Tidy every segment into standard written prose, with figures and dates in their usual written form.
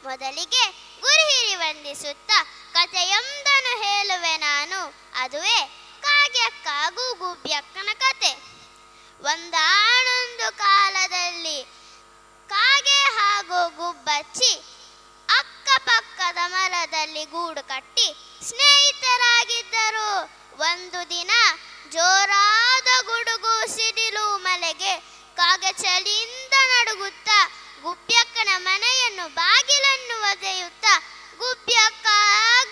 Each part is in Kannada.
ಮೊದಲಿಗೆ ಗುರು ಹಿರಿ ವಂದಿಸುತ್ತ ಕಥೆಯೊಂದನ್ನು ಹೇಳುವೆ ನಾನು. ಅದುವೇ ಕಾಗ್ಯಕ್ಕ ಗೂಗುಬ್ಯಕ್ಕನ ಕತೆ. ಒಂದಾನೊಂದು ಕಾಲದಲ್ಲಿ ಕಾಗೆ ಹಾಗೂ ಗುಬ್ಬಚ್ಚಿ ಅಕ್ಕಪಕ್ಕದ ಮರದಲ್ಲಿ ಗೂಡು ಕಟ್ಟಿ ಸ್ನೇಹಿತರಾಗಿದ್ದರು. ಒಂದು ದಿನ ಜೋರಾದ ಗುಡುಗು ಸಿಡಿಲು ಮಳೆಗೆ ಕಾಗೆ ಚಳಿಯಿಂದ ನಡುಗುತ್ತಾ ಗುಬ್ಯಕ್ಕನ ಮನೆಯನ್ನು ಬಾಗಿಲನ್ನು ಒದೆಯುತ್ತಾ, ಗುಬ್ಯಕ್ಕ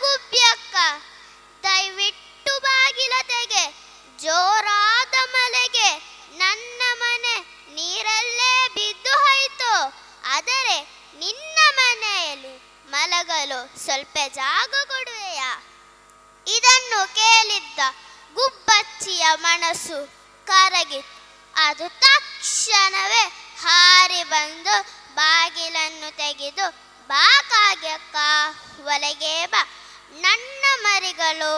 ಗುಬ್ಯಕ್ಕ ದಯವಿಟ್ಟು ಬಾಗಿಲ ತೆಗೆ, ಜೋರಾದ ಮಳೆಗೆ ನನ್ನ ಮನೆ ನೀರಲ್ಲೇ ಬಿದ್ದು ಹೋಯಿತು. ಆದರೆ ನಿನ್ನ ಮನೆಯಲ್ಲಿ ಮಲಗಲು ಸ್ವಲ್ಪ ಜಾಗ ಕೊಡುವೆಯಾ? ಇದನ್ನು ಕೇಳಿದ್ದ ಗುಬ್ಬಚ್ಚಿಯ ಮನಸ್ಸು ಕರಗಿತು. ಅದು ತಕ್ಷಣವೇ ಹಾರಿ ಬಂದು ಬಾಗಿಲನ್ನು ತೆಗೆದು, ಬಾ ಕಾಗ್ಯಕ್ಕ, ಒಳಗೆ ಬಾ. ನನ್ನ ಮರಿಗಳು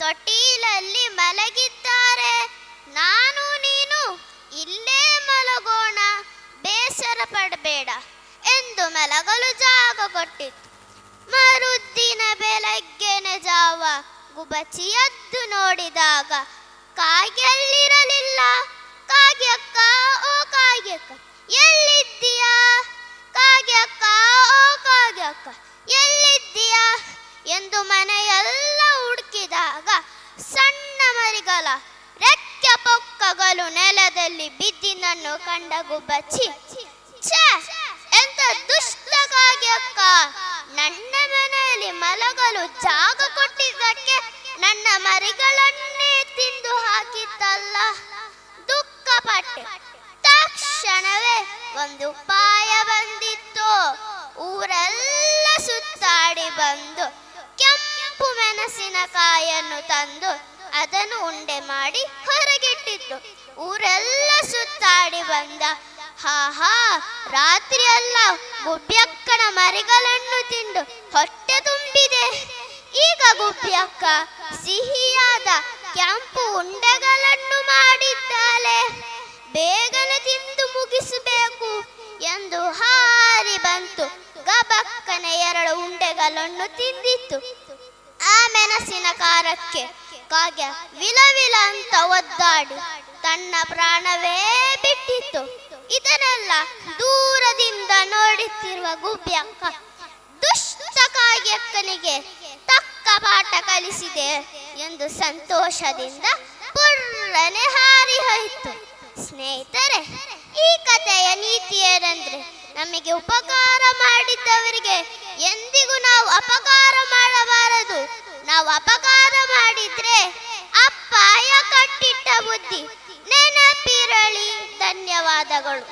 ತೊಟ್ಟಿಲಲ್ಲಿ ಮಲಗಿದ್ದಾರೆ. ನಾನು ನೀನು ಇಲ್ಲೇ ಮಲಗೋಣ, ಬೇಸರ ಪಡಬೇಡ ಎಂದು ಮಲಗಲು ಜಾಗ ಕೊಟ್ಟಿತು. ಮರುದಿನ ಬೆಳಗ್ಗೆನೆ ಜಾವ ಗುಬ್ಬಚ್ಚಿ ಎದ್ದು ನೋಡಿದಾಗ ಕಾಗೆಯಲ್ಲಿರಲಿಲ್ಲ. ಕಾಗ್ಯಕ್ಕ, ಓ ಕಾಗ್ಯಕ್ಕ ಎಲ್ಲಿದ್ದೀಯಾ? ಕಾಗ್ಯಕ್ಕ, ಓ ಕಾಗ್ಯಕ್ಕ ಎಲ್ಲಿದ್ದೀಯಾ ಎಂದು ಮನೆಯೆಲ್ಲ ಹುಡುಕಿದಾಗ ಸಣ್ಣ ಮರಿಗಳ ರೆಕ್ಕೆ ಪೊಕ್ಕಗಳು ನೆಲದಲ್ಲಿ ಬಿದ್ದಿನನ್ನು ಕಂಡ ಗುಬ್ಬಚ್ಚಿ, ಛೇ, ಎಂತ ದುಷ್ಟ ಕಾಗ್ಯಕ್ಕ, ನನ್ನ ಮನೆಯಲ್ಲಿ ಮಲಗಲು ಜಾಗ ಕೊಟ್ಟಿದ್ದಕ್ಕೆ ನನ್ನ ಮರಿಗಳನ್ನೇ ತಿಂದು ಹಾಕಿತ್ತಲ್ಲ. ದುಃಖಪಟ್ಟೆ. ತಕ್ಷಣವೇ ಒಂದು ಉಪಾಯ ಬಂದಿತ್ತು. ಊರೆಲ್ಲ ಸುತ್ತಾಡಿ ಬಂದು ಕೆಂಪು ಮೆಣಸಿನಕಾಯನ್ನು ತಂದು ಅದನ್ನು ಉಂಡೆ ಮಾಡಿ ಹೊರಗಿಟ್ಟಿತ್ತು. ಊರೆಲ್ಲ ಸುತ್ತಾಡಿ ಬಂದ. ಹಾ, ರಾತ್ರಿಯೆಲ್ಲ ಗುಬ್ಯಕ್ಕನ ಮರಿಗಳನ್ನು ತಿಂದು ಹೊಟ್ಟೆ ತುಂಬಿದೆ. ಈಗ ಗುಬ್ಯಕ್ಕ ಸಿಹಿಯಾದ ಕೆಂಪು ಉಂಡೆಗಳನ್ನು ಮಾಡಿದ್ದಾಳೆ. ಬೇಗನೆ ತಿಂದು ಮುಗಿಸಬೇಕು ಎಂದು ಹಾರಿ ಬಂತು. ಗಬಕ್ಕನೆ 2 ಉಂಡೆಗಳನ್ನು ತಿಂದಿತ್ತು. ಆ ಮೆಣಸಿನ ಖಾರಕ್ಕೆ ಕಾಗೆ ವಿಲವಿಲ ಅಂತ ಒದ್ದಾಡಿ ತನ್ನ ಪ್ರಾಣವೇ ಬಿಟ್ಟಿತ್ತು. ಇದನ್ನೆಲ್ಲ ದೂರದಿಂದ ನೋಡುತ್ತಿರುವ ಗುಬ್ಯಕ್ಕ ದುಷ್ಟ ಕಾಗ್ಯಕ್ಕನಿಗೆ ತಕ್ಕ ಪಾಠ ಕಲಿಸಿದೆ ಎಂದು ಸಂತೋಷದಿಂದ ಪುರ್ರನೆ ಹಾರಿ ಹೋಯಿತು. ಸ್ನೇಹಿತರೆ, ಈ ಕಥೆಯ ನೀತಿ ಏನಂದ್ರೆ, ನಮಗೆ ಉಪಕಾರ ಮಾಡಿದ್ದವರಿಗೆ ಎಂದಿಗೂ ನಾವು ಅಪಕಾರ ಮಾಡಬಾರದು. ನಾವು ಅಪಕಾರ ಮಾಡಿದ್ರೆ ಅಪ್ಪಾಯ ಕಟ್ಟಿಟ್ಟ ಬುದ್ಧಿ ನೆನಪಿರಲಿ. ಧನ್ಯವಾದಗಳು.